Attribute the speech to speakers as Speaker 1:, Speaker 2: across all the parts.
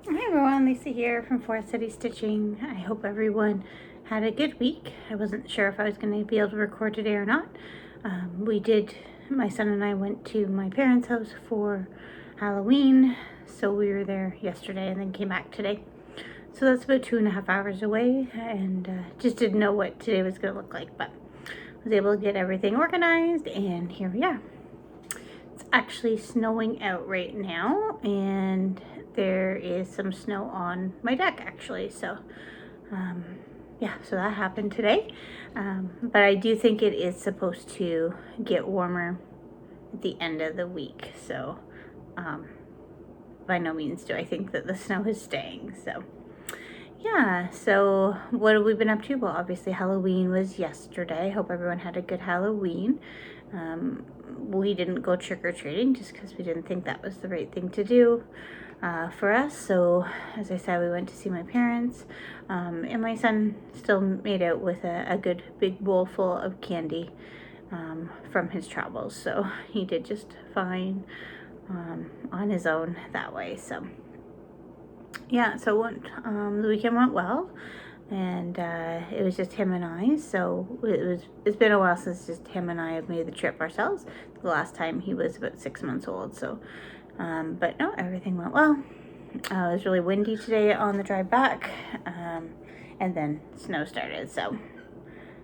Speaker 1: Hi everyone, Lisa here from Forest City Stitching. I hope everyone had a good week. I wasn't sure if I was going to be able to record today or not. My son and I went to my parents' house for Halloween, so we were there yesterday and then came back today. So that's about 2.5 hours away, and just didn't know what today was going to look like, but was able to get everything organized, and here we are. It's actually snowing out right now, and there is some snow on my deck actually, so yeah, so that happened today. But I do think it is supposed to get warmer at the end of the week, so by no means do I think that the snow is staying. So yeah, so what have we been up to? Well, obviously Halloween was yesterday. Hope everyone had a good Halloween. We didn't go trick-or-treating just because we didn't think that was the right thing to do for us. So as I said, we went to see my parents, and my son still made out with a good big bowl full of candy from his travels. So he did just fine on his own that way. So yeah, so the weekend went well, and it was just him and I. So it's been a while since just him and I have made the trip ourselves. The last time he was about 6 months old. So, but no, everything went well. It was really windy today on the drive back, and then snow started. So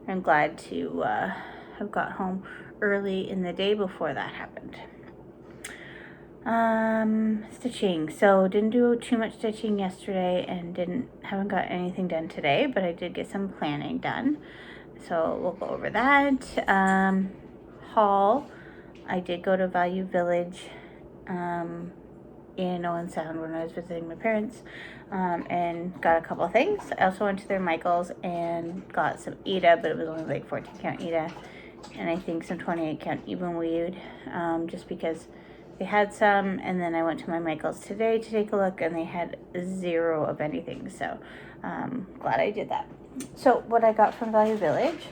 Speaker 1: I'm glad to have got home early in the day before that happened. Stitching. So didn't do too much stitching yesterday and haven't got anything done today, but I did get some planning done. So we'll go over that. Haul. I did go to Value Village in Owen Sound when I was visiting my parents, and got a couple things. I also went to their Michaels and got some Eda, but it was only like 14 count Eda, and I think some 28 count even weed, just because they had some. And then I went to my Michaels today to take a look, and they had 0 of anything, so glad I did that. So what I got from Value Village,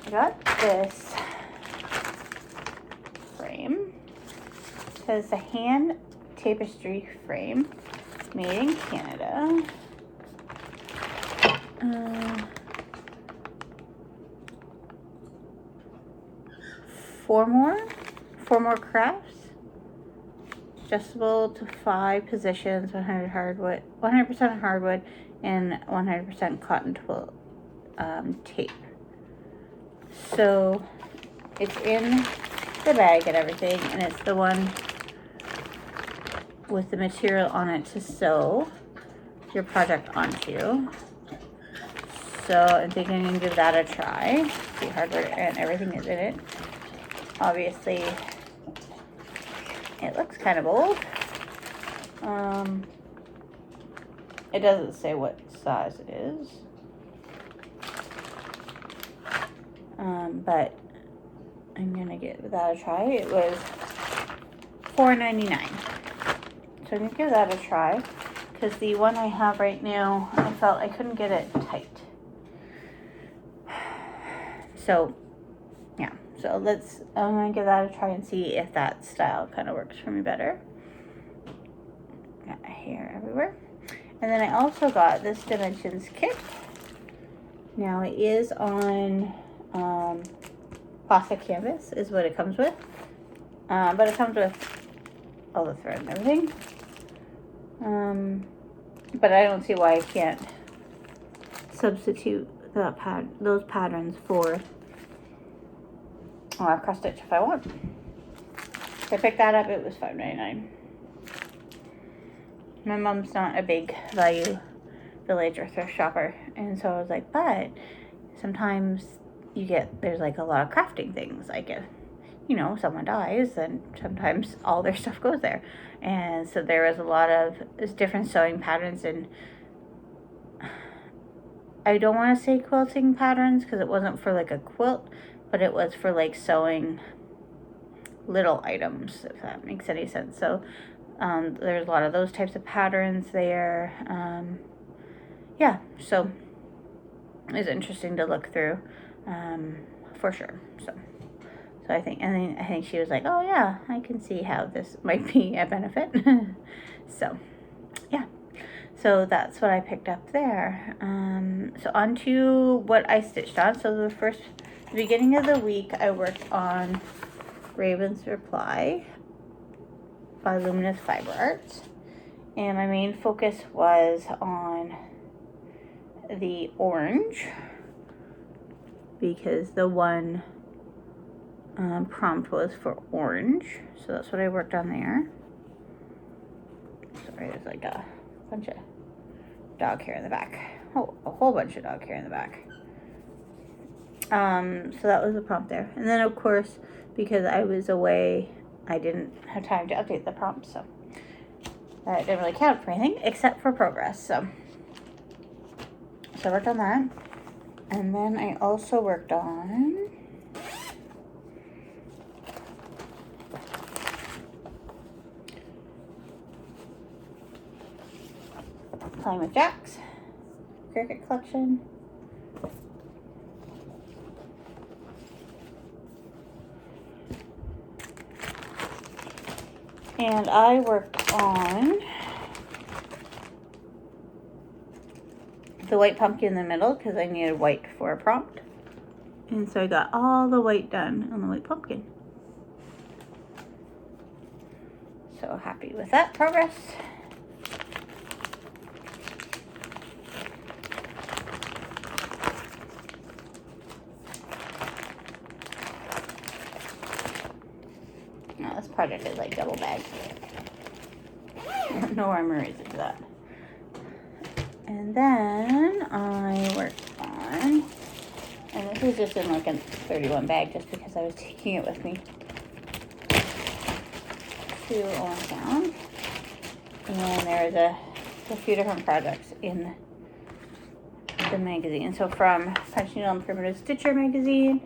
Speaker 1: I got this frame. It says the hand tapestry frame made in Canada. 4 more crafts, adjustable to 5 positions, 100% hardwood, and 100% cotton twill tape. So it's in the bag and everything, and it's the one with the material on it to sew your project onto. So I'm thinking I can give that a try. See, hardware and everything is in it. Obviously, it looks kind of old. It doesn't say what size it is. But I'm gonna give that a try. It was $4.99. So I'm gonna give that a try, because the one I have right now, I felt I couldn't get it tight. So yeah, so I'm gonna give that a try and see if that style kind of works for me better. Got hair everywhere. And then I also got this Dimensions kit. Now it is on plastic canvas is what it comes with, but it comes with all the thread and everything. But I don't see why I can't substitute those patterns for cross stitch if I want. So I picked that up. It was $5.99. My mom's not a big Value Village or thrift shopper, and so I was like, but sometimes there's like a lot of crafting things, like if someone dies, then sometimes all their stuff goes there. And so there was a lot of different sewing patterns, and I don't want to say quilting patterns because it wasn't for like a quilt, but it was for like sewing little items, if that makes any sense. So there's a lot of those types of patterns there. Yeah, so it was interesting to look through, for sure. So I think she was like, oh yeah, I can see how this might be a benefit. So yeah, So that's what I picked up there. So on to what I stitched on. So the beginning of the week, I worked on Raven's Reply by Luminous Fiber Arts. And my main focus was on the orange, because the one prompt was for orange. So that's what I worked on there. Sorry, there's like a bunch of dog hair in the back. Oh, a whole bunch of dog hair in the back. So that was the prompt there. And then of course, because I was away, I didn't have time to update the prompt, so that didn't really count for anything except for progress. So I worked on that. And then I also worked on Playing with Jacks, Cricket Collection. And I worked on the white pumpkin in the middle because I needed white for a prompt. And so I got all the white done on the white pumpkin. So happy with that progress. Now this project is like double bagged. No rhyme or reason to that. And then I worked on, and this was just in like a 31 bag just because I was taking it with me to Owen Sound. And there's a few different projects in the magazine. So from Punch Needle and Primitive Stitcher magazine,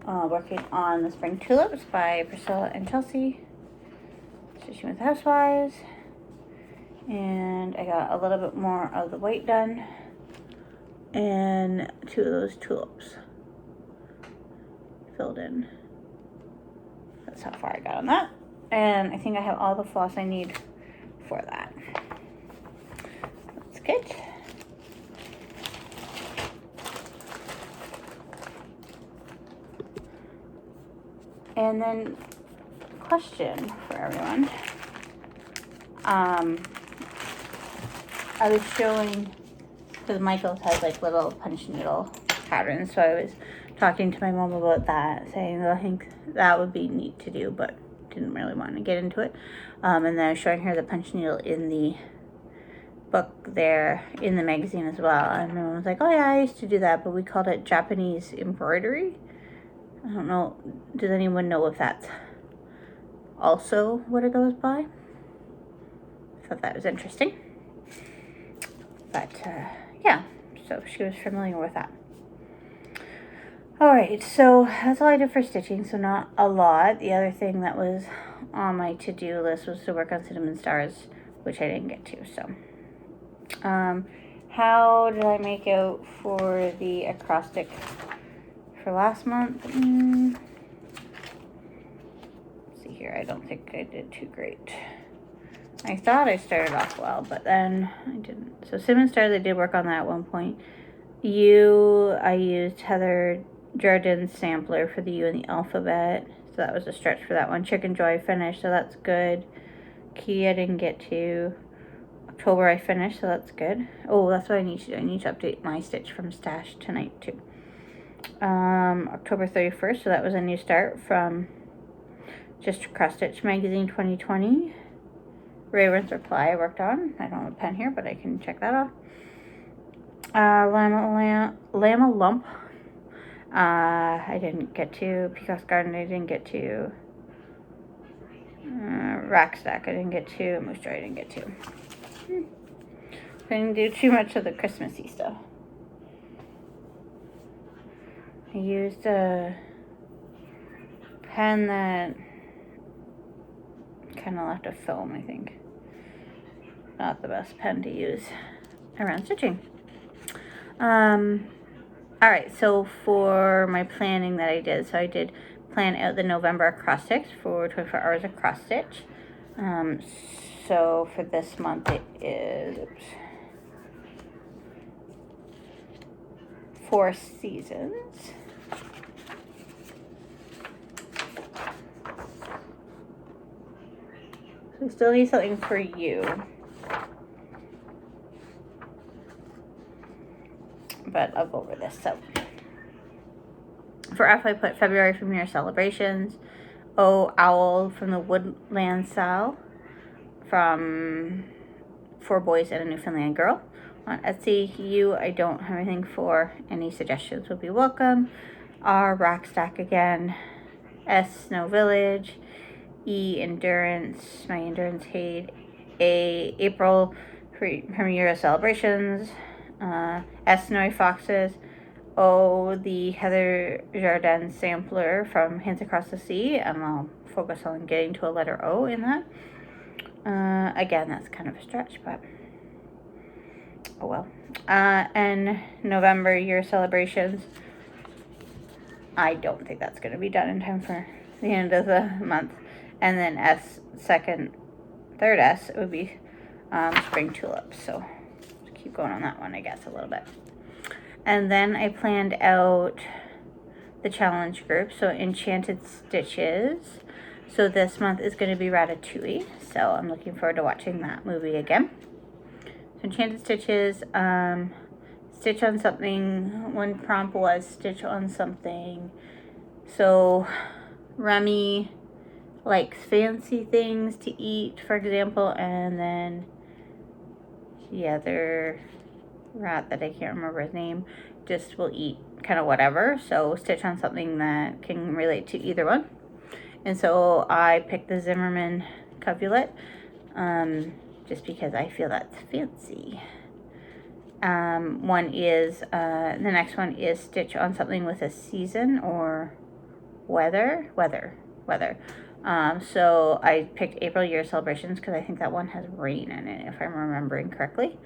Speaker 1: working on the Spring Tulips by Priscilla and Chelsea, stitching with Housewives. And I got a little bit more of the white done, and 2 of those tulips filled in. That's how far I got on that. And I think I have all the floss I need for that. That's good. And then, question for everyone. I was showing, because Michael's has like little punch needle patterns, so I was talking to my mom about that, saying that I think that would be neat to do, but didn't really want to get into it. And then I was showing her the punch needle in the book there, in the magazine as well. And my mom was like, oh yeah, I used to do that, but we called it Japanese embroidery. I don't know, does anyone know if that's also what it goes by? I thought that was interesting. But yeah, so she was familiar with that. Alright, so that's all I did for stitching, so not a lot. The other thing that was on my to-do list was to work on Cinnamon Stars, which I didn't get to, so. How did I make out for the acrostic for last month? Let's see here, I don't think I did too great. I thought I started off well, but then I didn't. So Cinnamon Stars, I did work on that at one point. I used Heather Jardin's sampler for the U and the alphabet. So that was a stretch for that one. Chicken Joy finished, so that's good. Key I didn't get to. October I finished, so that's good. Oh, that's what I need to do. I need to update my stitch from Stash tonight too. October 31st, so that was a new start from just Cross Stitch Magazine 2020. Raven's Reply I worked on. I don't have a pen here, but I can check that off. Llama Lump. I didn't get to. Peacock's Garden I didn't get to. Rack Stack I didn't get to. Moose Joy I didn't get to. I didn't do too much of the Christmassy stuff. I used a pen that kind of left a film, I think. Not the best pen to use around stitching. Alright, so for my planning that I did, so I did plan out the November acrostics for 24 hours across stitch. So for this month it is, Four Seasons. So we still need something for you. But I'll go over this. So for F, I put February from your celebrations. O, Owl from the Woodland Cell from Four Boys and a Newfoundland Girl. On Etsy, U, I don't have anything for. Any suggestions would be welcome. R, Rack Stack again. S, Snow Village. E, Endurance, my Endurance Hate. A, April from your celebrations. S, Snowy Foxes. O, the Heather Jardin sampler from Hands Across the Sea, and I'll focus on getting to a letter O in that. Again, that's kind of a stretch, but oh well. And November, your celebrations. I don't think that's going to be done in time for the end of the month. And then S, third S, it would be Spring Tulips. So keep going on that one, I guess, a little bit. And then I planned out the challenge group. So Enchanted Stitches. So this month is going to be Ratatouille. So I'm looking forward to watching that movie again. So Enchanted Stitches, stitch on something. One prompt was stitch on something. So Remy likes fancy things to eat, for example, and then the other rat that I can't remember his name just will eat kind of whatever. So stitch on something that can relate to either one. And so I picked the Zimmerman Covulet, just because I feel that's fancy. One is the next one is stitch on something with a season or weather. So I picked April Year Celebrations because I think that one has rain in it, if I'm remembering correctly.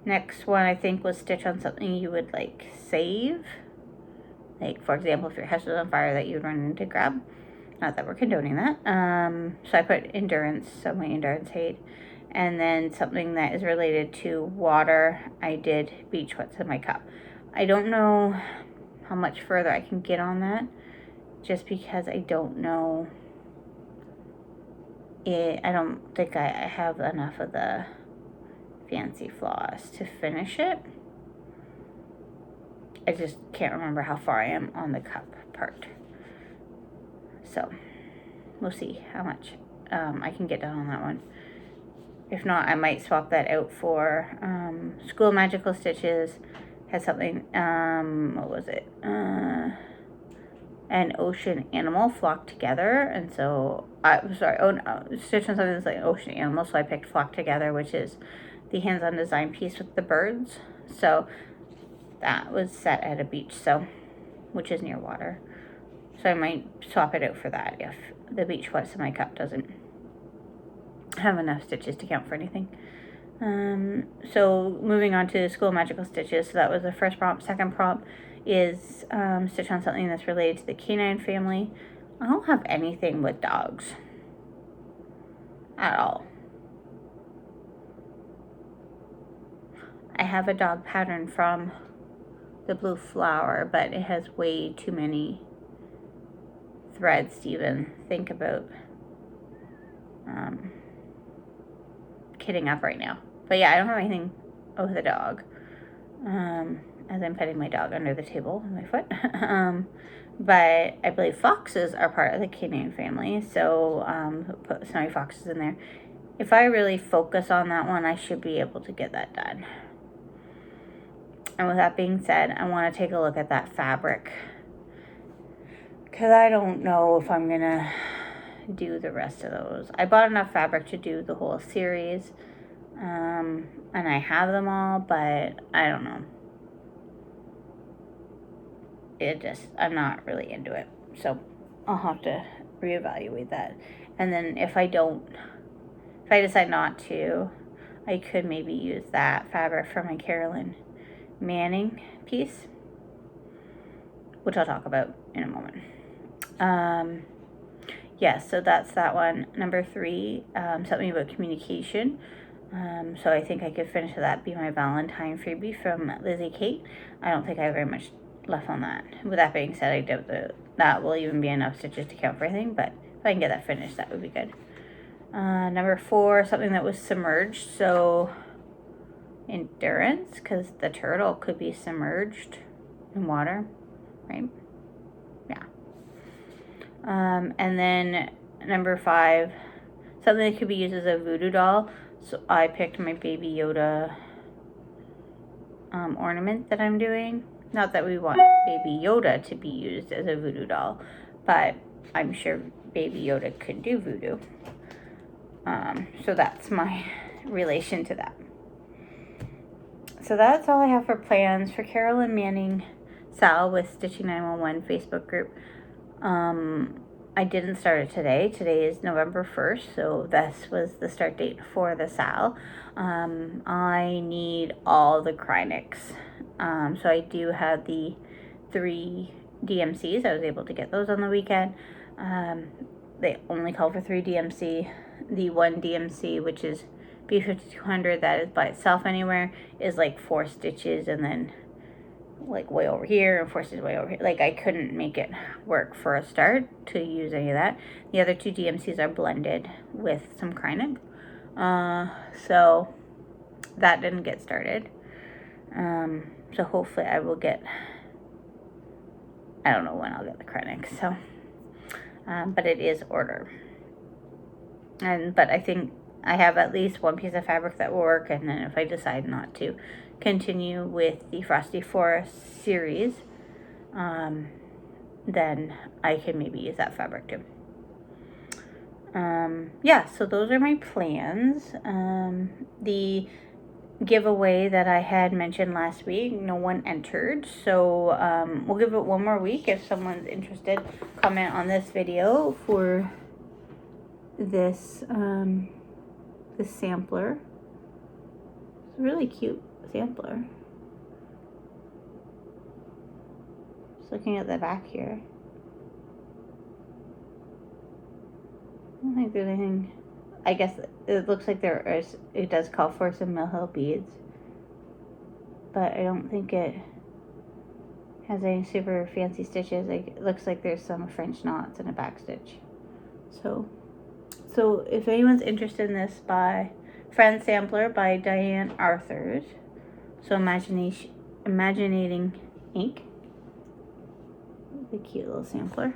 Speaker 1: Next one I think was stitch on something you would like save. Like, for example, if your house was on fire that you would run in to grab. Not that we're condoning that. So I put Endurance, so my Endurance Hate. And then something that is related to water, I did Beach What's in My Cup. I don't know how much further I can get on that, just because I don't know it. I don't think I have enough of the fancy floss to finish it. I just can't remember how far I am on the cup part. So we'll see how much I can get done on that one. If not, I might swap that out for School Magical Stitches. Has something, what was it? An ocean animal flock together. And so, Stitch on something that's like an ocean animal. So I picked Flock Together, which is the hands-on design piece with the birds. So that was set at a beach, so which is near water. So I might swap it out for that if the Beach What's in My Cup doesn't have enough stitches to count for anything. So moving on to School Magical Stitches. So that was the first prompt. Second prompt is stitch on something that's related to the canine family. I don't have anything with dogs at all. I have a dog pattern from the Blue Flower, but it has way too many threads to even think about kitting up right now. But yeah, I don't have anything with a dog. As I'm petting my dog under the table with my foot. But I believe foxes are part of the canine family, so put Snowy Foxes in there. If I really focus on that one, I should be able to get that done. And with that being said, I want to take a look at that fabric, because I don't know if I'm going to do the rest of those. I bought enough fabric to do the whole series, and I have them all, but I don't know. I'm not really into it. So I'll have to reevaluate that. And then if I decide not to, I could maybe use that fabric for my Carolyn Manning piece, which I'll talk about in a moment. Yeah, so that's that one. Number 3, something about communication. So I think I could finish that, be my Valentine freebie from Lizzie Kate. I don't think I have very much left on that. With that being said, I doubt that will even be enough stitches to count for anything, but if I can get that finished, that would be good. Number 4, something that was submerged, so endurance, because the turtle could be submerged in water, right? Yeah. And then number 5, something that could be used as a voodoo doll. So I picked my Baby Yoda ornament that I'm doing. Not that we want Baby Yoda to be used as a voodoo doll, but I'm sure Baby Yoda could do voodoo. So that's my relation to that. So that's all I have for plans for Carolyn Manning Sal with Stitching 911 Facebook group. I didn't start it today. Today is November 1st, so this was the start date for the Sal. I need all the Krynics. So I do have the 3 DMCs. I was able to get those on the weekend. They only call for 3 DMC. The 1 DMC, which is B5200, that is by itself anywhere, is like 4 stitches and then like way over here and 4 stitches way over here. Like I couldn't make it work for a start to use any of that. The other 2 DMCs are blended with some Krynic. So that didn't get started. So hopefully I will get, I don't know when I'll get the Krynic, so but it is ordered. But I think I have at least 1 piece of fabric that will work, and then if I decide not to continue with the Frosty Forest series, then I can maybe use that fabric too. Yeah, so those are my plans. The giveaway that I had mentioned last week, no one entered, so we'll give it 1 more week. If someone's interested, comment on this video for this this sampler. It's a really cute sampler. Just looking at the back here, I don't think there's anything. I guess it looks like there is, it does call for some Mill Hill beads, but I don't think it has any super fancy stitches. Like, it looks like there's some French knots and a back stitch. So if anyone's interested in this, by Friend Sampler by Diane Arthurs. So Imaginating Ink. The cute little sampler.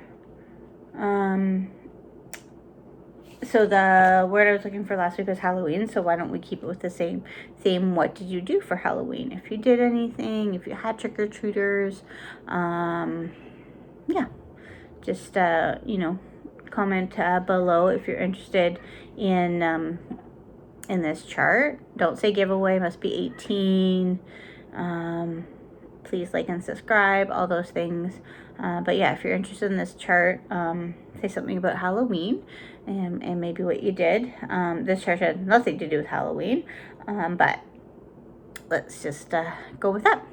Speaker 1: So the word I was looking for last week was Halloween, so why don't we keep it with the same theme? What did you do for Halloween? If you did anything, if you had trick-or-treaters, yeah, just, you know, comment below if you're interested in this chart. Don't say giveaway, must be 18. Please like and subscribe, all those things. But yeah, if you're interested in this chart, say something about Halloween and maybe what you did. This chart had nothing to do with Halloween, but let's just go with that.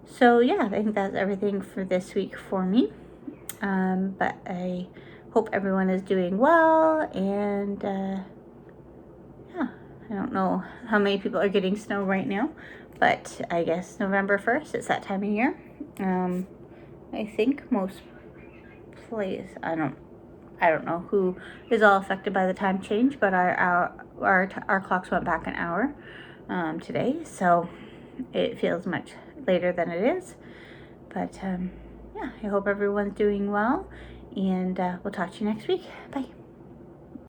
Speaker 1: So yeah, I think that's everything for this week for me. But I hope everyone is doing well, and yeah, I don't know how many people are getting snow right now, but I guess November 1st, it's that time of year. I think most places, I don't know who is all affected by the time change, but our clocks went back an hour today, so it feels much later than it is. But yeah, I hope everyone's doing well, and we'll talk to you next week. Bye.